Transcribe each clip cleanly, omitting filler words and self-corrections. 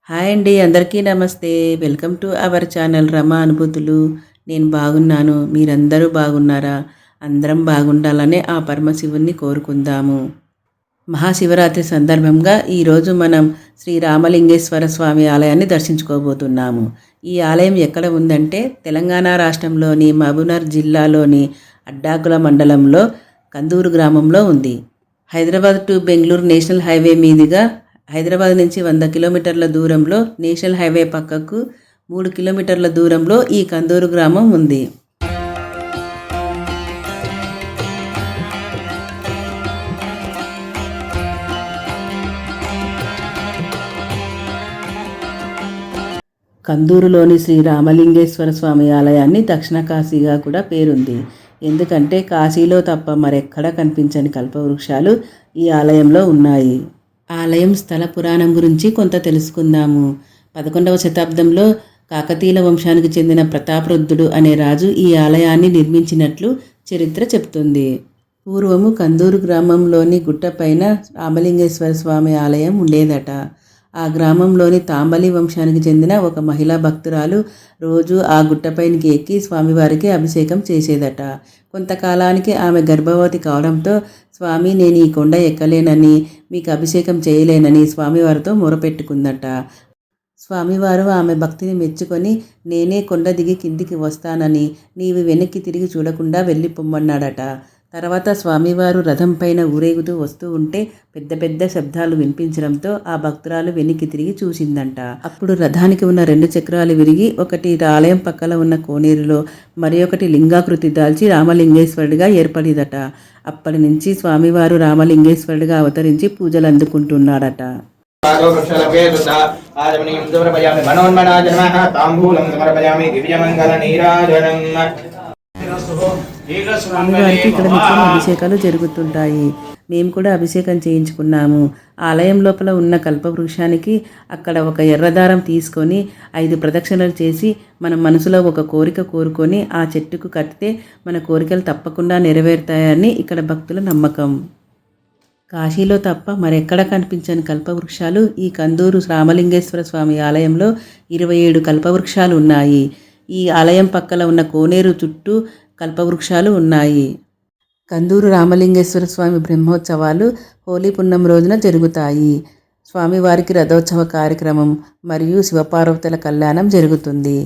Hi అండి, అందరికీ నమస్తే. Welcome to our channel Rama అనుభూతులు. నేను బాగున్నాను, మీరందరూ బాగున్నారా? అందరం బాగుండాలనే ఆ పరమశివుణ్ణి కోరుకుందాము. మహాశివరాత్రి సందర్భంగా ఈరోజు మనం శ్రీ రామలింగేశ్వర స్వామి ఆలయాన్ని దర్శించుకోబోతున్నాము. ఈ ఆలయం ఎక్కడ ఉందంటే తెలంగాణ రాష్ట్రంలోని మహబూబ్నగర్ జిల్లాలోని అడ్డాకుల మండలంలో కందూరు గ్రామంలో ఉంది. Hyderabad to Bengaluru national highway మీదుగా హైదరాబాద్ నుంచి 100 కిలోమీటర్ల దూరంలో, నేషనల్ హైవే పక్కకు 3 కిలోమీటర్ల దూరంలో ఈ కందూరు గ్రామం ఉంది. కందూరులోని శ్రీ రామలింగేశ్వర స్వామి ఆలయాన్ని దక్షిణ కాశీగా కూడా పేరుంది. ఎందుకంటే కాశీలో తప్ప మరెక్కడా కనిపించని కల్పవృక్షాలు ఈ ఆలయంలో ఉన్నాయి. ఆలయం స్థల పురాణం గురించి కొంత తెలుసుకుందాము. 11వ శతాబ్దంలో కాకతీయుల వంశానికి చెందిన ప్రతాపరుద్రుడు అనే రాజు ఈ ఆలయాన్ని నిర్మించినట్లు చరిత్ర చెప్తుంది. పూర్వము కందూరు గ్రామంలోని గుట్టపైన రామలింగేశ్వర స్వామి ఆలయం ఉండేదట. ఆ గ్రామంలోని తాంబలి వంశానికి చెందిన ఒక మహిళా భక్తురాలు రోజు ఆ గుట్టపైనికి ఎక్కి స్వామివారికి అభిషేకం చేసేదట. కొంతకాలానికి ఆమె గర్భవతి కావడంతో, స్వామి, నేను ఈ కొండ ఎక్కలేనని, మీకు అభిషేకం చేయలేనని స్వామివారితో మొరపెట్టుకుందట. స్వామివారు ఆమె భక్తిని మెచ్చుకొని, నేనే కొండ దిగి కిందికి వస్తానని, నీవు వెనక్కి తిరిగి చూడకుండా వెళ్ళిపోమ్మన్నాడట. తర్వాత స్వామివారు రథం పైన ఊరేగుతూ వస్తూ ఉంటే పెద్ద పెద్ద శబ్దాలు వినిపించడంతో ఆ భక్తురాలు వెనక్కి తిరిగి చూసిందంట. అప్పుడు రథానికి ఉన్న 2 చక్రాలు విరిగి, ఒకటి ఆలయం పక్కన ఉన్న కోనేరులో, మరి ఒకటి లింగాకృతి దాల్చి రామలింగేశ్వరుడిగా ఏర్పడిదట. అప్పటి నుంచి స్వామివారు రామలింగేశ్వరుడిగా అవతరించి పూజలు అందుకుంటున్నాడట. స్వామివారికి ఇక్కడ నిత్యం అభిషేకాలు జరుగుతుంటాయి. మేము కూడా అభిషేకం చేయించుకున్నాము. ఆలయం లోపల ఉన్న కల్పవృక్షానికి అక్కడ ఒక ఎర్రదారం తీసుకొని 5 ప్రదక్షిణలు చేసి మన మనసులో ఒక కోరిక కోరుకొని ఆ చెట్టుకు కట్టితే మన కోరికలు తప్పకుండా నెరవేరుతాయని ఇక్కడ భక్తుల నమ్మకం. కాశీలో తప్ప మరెక్కడ కనిపించని కల్పవృక్షాలు ఈ కందూరు రామలింగేశ్వర స్వామి ఆలయంలో 27 కల్పవృక్షాలు ఉన్నాయి. ఈ ఆలయం పక్కన ఉన్న కోనేరు చుట్టూ కల్పవృక్షాలు ఉన్నాయి. కందూరు రామలింగేశ్వర స్వామి బ్రహ్మోత్సవాలు హోలీ పున్నం రోజున జరుగుతాయి. స్వామివారికి రథోత్సవ కార్యక్రమం మరియు శివపార్వతుల కళ్యాణం జరుగుతుంది.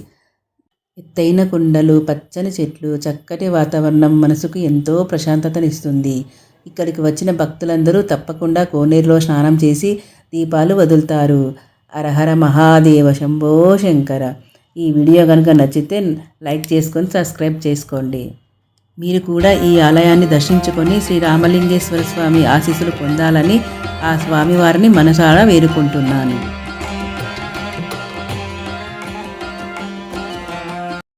ఎత్తైన కొండలు, పచ్చని చెట్లు, చక్కటి వాతావరణం మనసుకు ఎంతో ప్రశాంతతనిస్తుంది. ఇక్కడికి వచ్చిన భక్తులందరూ తప్పకుండా కోనేరులో స్నానం చేసి దీపాలు వదులుతారు. హరహర మహాదేవ శంభో శంకర. ఈ వీడియో కనుక నచ్చితే లైక్ చేసుకొని సబ్స్క్రైబ్ చేసుకోండి. మీరు కూడా ఈ ఆలయాన్ని దర్శించుకొని శ్రీ రామలింగేశ్వర స్వామి ఆశీస్సులు పొందాలని ఆ స్వామివారిని మనసారా వేడుకుంటున్నాను.